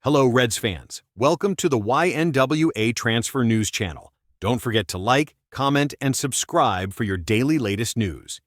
Hello, Reds fans. Welcome to the YNWA Transfer News Channel. Don't forget to like, comment, and subscribe for your daily latest news.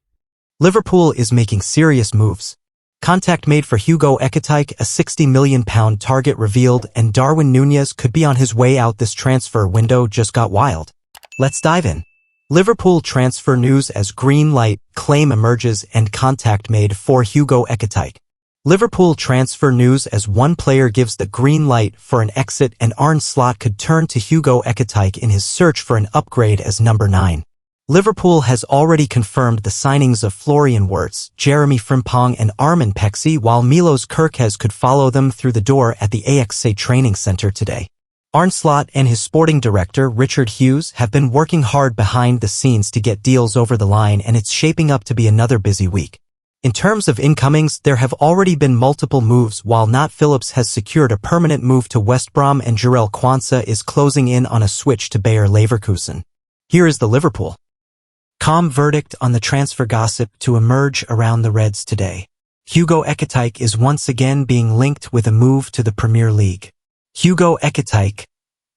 Liverpool is making serious moves. Contact made for Hugo Ekitike, a £60 million target revealed, and Darwin Nunez could be on his way out. This transfer window just got wild. Let's dive in. Liverpool transfer news as green light claim emerges and contact made for Hugo Ekitike. Liverpool transfer news as one player gives the green light for an exit, and Arne Slot could turn to Hugo Ekitike in his search for an upgrade as number 9. Liverpool has already confirmed the signings of Florian Wirtz, Jeremy Frimpong, and Armin Pexi, while Milos Kerkez could follow them through the door at the AXA training center today. Arne Slot and his sporting director Richard Hughes have been working hard behind the scenes to get deals over the line, and it's shaping up to be another busy week. In terms of incomings, there have already been multiple moves. While Nat Phillips has secured a permanent move to West Brom and Jarell Quansah is closing in on a switch to Bayer Leverkusen. Here is the Liverpool.com verdict on the transfer gossip to emerge around the Reds today. Hugo Ekitike is once again being linked with a move to the Premier League. Hugo Ekitike,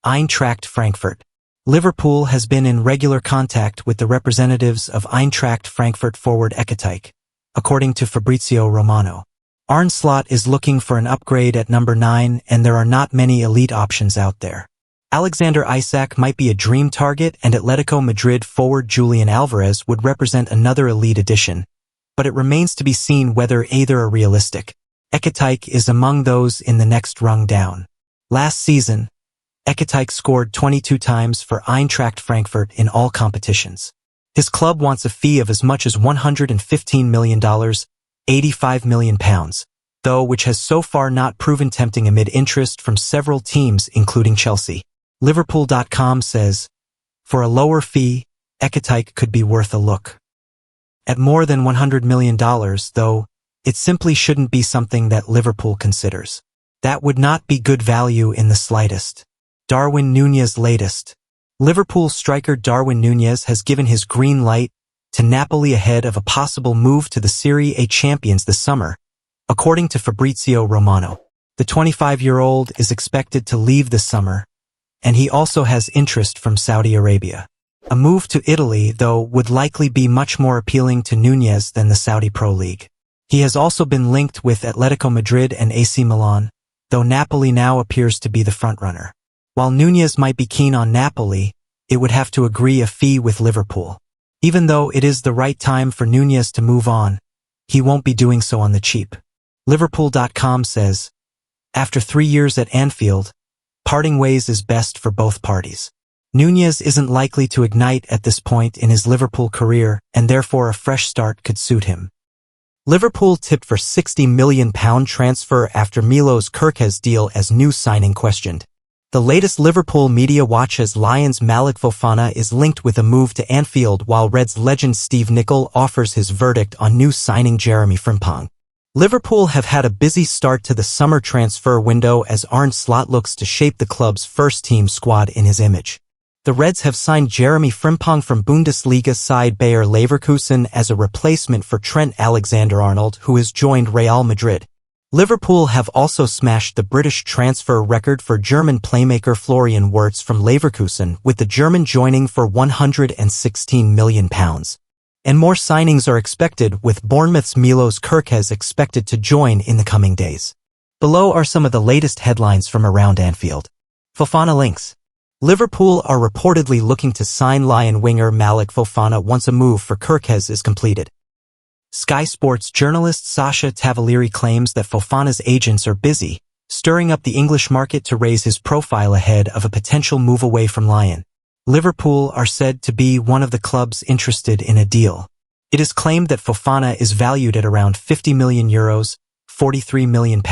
Eintracht Frankfurt. Liverpool has been in regular contact with the representatives of Eintracht Frankfurt forward Ekitike. According to Fabrizio Romano, Arne Slot is looking for an upgrade at number 9, and there are not many elite options out there. Alexander Isak might be a dream target, and Atletico Madrid forward Julian Alvarez would represent another elite addition, but it remains to be seen whether either are realistic. Ekitike is among those in the next rung down. Last season, Ekitike scored 22 times for Eintracht Frankfurt in all competitions. His club wants a fee of as much as $115 million, £85 million, though, which has so far not proven tempting amid interest from several teams, including Chelsea. Liverpool.com says, for a lower fee, Ekitike could be worth a look. At more than $100 million, though, it simply shouldn't be something that Liverpool considers. That would not be good value in the slightest. Darwin Nunez latest. Liverpool striker Darwin Nunez has given his green light to Napoli ahead of a possible move to the Serie A champions this summer, according to Fabrizio Romano. The 25-year-old is expected to leave this summer, and he also has interest from Saudi Arabia. A move to Italy, though, would likely be much more appealing to Nunez than the Saudi Pro League. He has also been linked with Atletico Madrid and AC Milan, though Napoli now appears to be the frontrunner. While Nunez might be keen on Napoli, it would have to agree a fee with Liverpool. Even though it is the right time for Nunez to move on, he won't be doing so on the cheap. Liverpool.com says, after 3 years at Anfield, parting ways is best for both parties. Nunez isn't likely to ignite at this point in his Liverpool career, and therefore a fresh start could suit him. Liverpool tipped for £60 million transfer after Milos Kerkez deal as new signing questioned. The latest Liverpool media watch as Lions' Malik Fofana is linked with a move to Anfield, while Reds legend Steve Nicol offers his verdict on new signing Jeremy Frimpong. Liverpool have had a busy start to the summer transfer window as Arne Slot looks to shape the club's first-team squad in his image. The Reds have signed Jeremy Frimpong from Bundesliga side Bayer Leverkusen as a replacement for Trent Alexander-Arnold, who has joined Real Madrid. Liverpool have also smashed the British transfer record for German playmaker Florian Wirtz from Leverkusen, with the German joining for £116 million. And more signings are expected, with Bournemouth's Milos Kerkez expected to join in the coming days. Below are some of the latest headlines from around Anfield. Fofana links. Liverpool are reportedly looking to sign Lion winger Malik Fofana once a move for Kerkez is completed. Sky Sports journalist Sasha Tavaliri claims that Fofana's agents are busy, stirring up the English market to raise his profile ahead of a potential move away from Lyon. Liverpool are said to be one of the clubs interested in a deal. It is claimed that Fofana is valued at around €50 million, £43 million,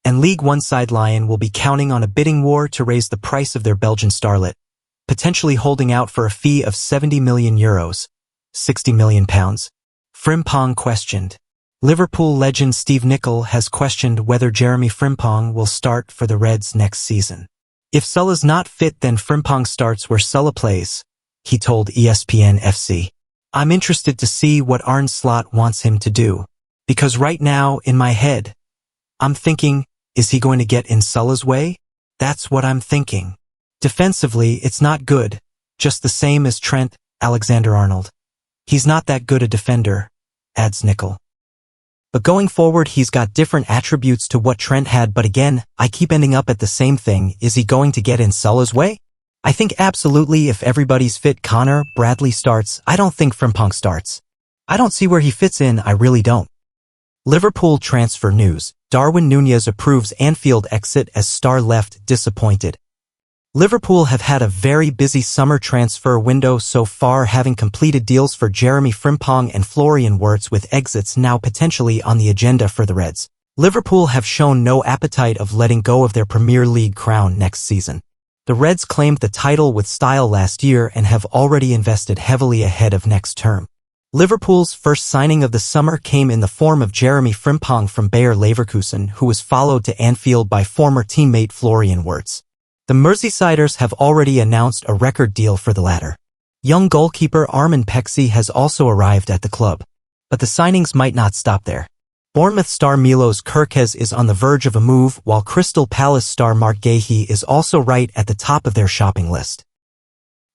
and League One side Lyon will be counting on a bidding war to raise the price of their Belgian starlet, potentially holding out for a fee of €70 million, £60 million. Frimpong questioned. Liverpool legend Steve Nicol has questioned whether Jeremy Frimpong will start for the Reds next season. If Sulah's not fit, then Frimpong starts where Sulah plays, he told ESPN FC. I'm interested to see what Arne Slot wants him to do, because right now, in my head, I'm thinking Is he going to get in Salah's way? That's what I'm thinking. Defensively, it's not good, just the same as Trent Alexander-Arnold. He's not that good a defender, adds Nickel. But going forward, he's got different attributes to what Trent had, but again, I keep ending up at the same thing. Is he going to get in Salah's way? I think absolutely if everybody's fit. Connor Bradley starts. I don't think Frimpong starts. I don't see where he fits in, I really don't. Liverpool transfer news. Darwin Nunez approves Anfield exit as star left disappointed. Liverpool have had a very busy summer transfer window so far, having completed deals for Jeremy Frimpong and Florian Wirtz, with exits now potentially on the agenda for the Reds. Liverpool have shown no appetite of letting go of their Premier League crown next season. The Reds claimed the title with style last year and have already invested heavily ahead of next term. Liverpool's first signing of the summer came in the form of Jeremy Frimpong from Bayer Leverkusen, who was followed to Anfield by former teammate Florian Wirtz. The Merseysiders have already announced a record deal for the latter. Young goalkeeper Armin Pexi has also arrived at the club. But the signings might not stop there. Bournemouth star Milos Kerkez is on the verge of a move, while Crystal Palace star Mark Gahey is also right at the top of their shopping list.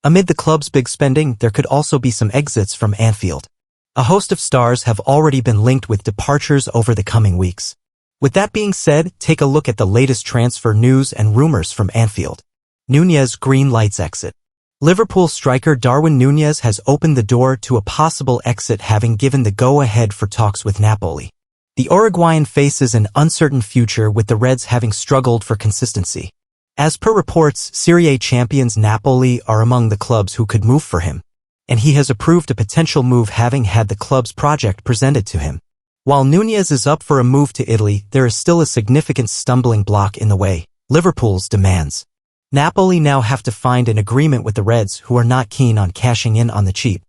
Amid the club's big spending, there could also be some exits from Anfield. A host of stars have already been linked with departures over the coming weeks. With that being said, take a look at the latest transfer news and rumors from Anfield. Nunez green lights exit. Liverpool striker Darwin Nunez has opened the door to a possible exit, having given the go-ahead for talks with Napoli. The Uruguayan faces an uncertain future, with the Reds having struggled for consistency. As per reports, Serie A champions Napoli are among the clubs who could move for him, and he has approved a potential move, having had the club's project presented to him. While Nunez is up for a move to Italy, there is still a significant stumbling block in the way: Liverpool's demands. Napoli now have to find an agreement with the Reds, who are not keen on cashing in on the cheap.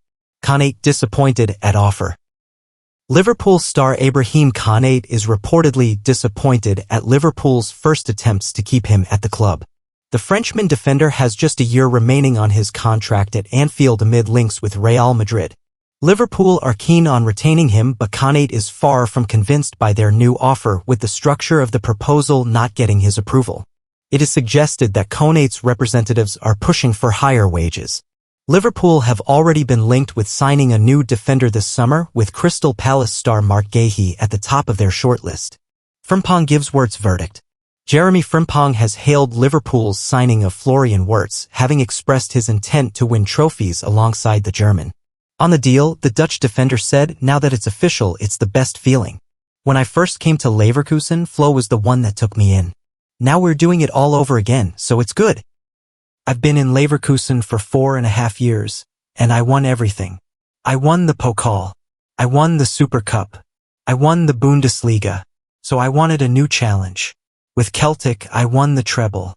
Konate disappointed at offer. Liverpool star Ibrahima Konate is reportedly disappointed at Liverpool's first attempts to keep him at the club. The Frenchman defender has just a year remaining on his contract at Anfield amid links with Real Madrid. Liverpool are keen on retaining him, but Konate is far from convinced by their new offer, with the structure of the proposal not getting his approval. It is suggested that Konate's representatives are pushing for higher wages. Liverpool have already been linked with signing a new defender this summer, with Crystal Palace star Mark Gahey at the top of their shortlist. Frimpong gives Wirtz verdict. Jeremy Frimpong has hailed Liverpool's signing of Florian Wirtz, having expressed his intent to win trophies alongside the German. On the deal, the Dutch defender said, "Now that it's official, it's the best feeling. When I first came to Leverkusen, Flo was the one that took me in. Now we're doing it all over again, so it's good. I've been in Leverkusen for 4.5 years, and I won everything. I won the Pokal. I won the Super Cup. I won the Bundesliga. So I wanted a new challenge. With Celtic, I won the treble.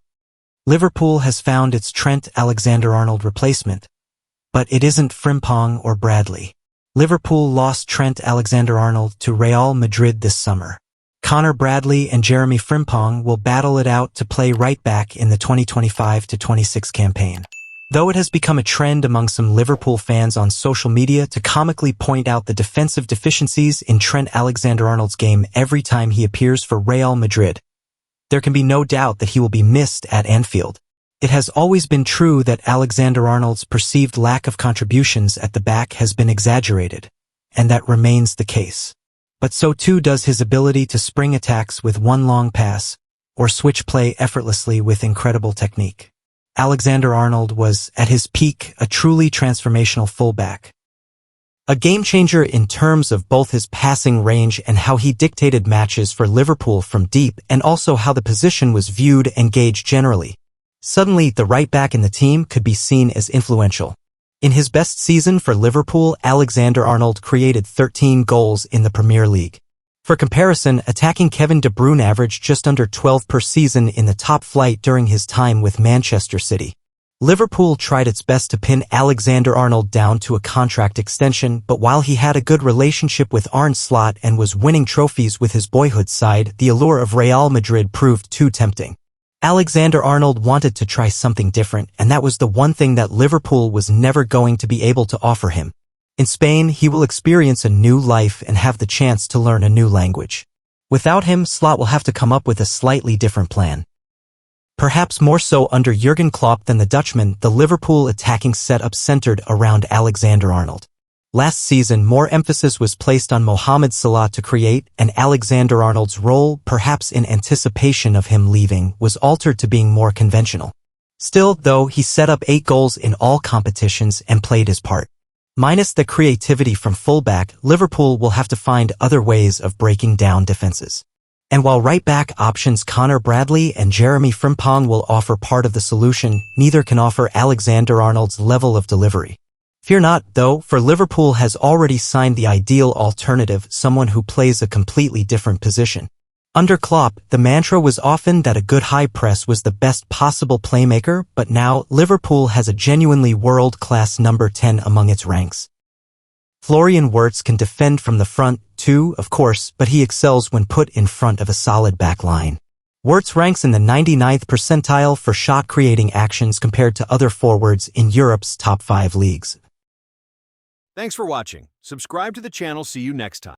Liverpool has found its Trent Alexander-Arnold replacement, but it isn't Frimpong or Bradley. Liverpool lost Trent Alexander-Arnold to Real Madrid this summer. Connor Bradley and Jeremy Frimpong will battle it out to play right back in the 2025-26 campaign. Though it has become a trend among some Liverpool fans on social media to comically point out the defensive deficiencies in Trent Alexander-Arnold's game every time he appears for Real Madrid, there can be no doubt that he will be missed at Anfield. It has always been true that Alexander-Arnold's perceived lack of contributions at the back has been exaggerated, and that remains the case. But so too does his ability to spring attacks with one long pass, or switch play effortlessly with incredible technique. Alexander-Arnold was, at his peak, a truly transformational fullback. A game-changer in terms of both his passing range and how he dictated matches for Liverpool from deep, and also how the position was viewed and gauged generally. Suddenly, the right back in the team could be seen as influential. In his best season for Liverpool, Alexander-Arnold created 13 goals in the Premier League. For comparison, attacking Kevin De Bruyne averaged just under 12 per season in the top flight during his time with Manchester City. Liverpool tried its best to pin Alexander-Arnold down to a contract extension, but while he had a good relationship with Arne Slot and was winning trophies with his boyhood side, the allure of Real Madrid proved too tempting. Alexander-Arnold wanted to try something different, and that was the one thing that Liverpool was never going to be able to offer him. In Spain, he will experience a new life and have the chance to learn a new language. Without him, Slot will have to come up with a slightly different plan. Perhaps more so under Jurgen Klopp than the Dutchman, the Liverpool attacking setup centered around Alexander-Arnold. Last season, more emphasis was placed on Mohamed Salah to create, and Alexander-Arnold's role, perhaps in anticipation of him leaving, was altered to being more conventional. Still, though, he set up 8 goals in all competitions and played his part. Minus the creativity from fullback, Liverpool will have to find other ways of breaking down defenses. And while right-back options Connor Bradley and Jeremy Frimpong will offer part of the solution, neither can offer Alexander-Arnold's level of delivery. Fear not, though, for Liverpool has already signed the ideal alternative, someone who plays a completely different position. Under Klopp, the mantra was often that a good high press was the best possible playmaker, but now Liverpool has a genuinely world-class number 10 among its ranks. Florian Wirtz can defend from the front, too, of course, but he excels when put in front of a solid back line. Wirtz ranks in the 99th percentile for shot-creating actions compared to other forwards in Europe's top 5 leagues. Thanks for watching. Subscribe to the channel. See you next time.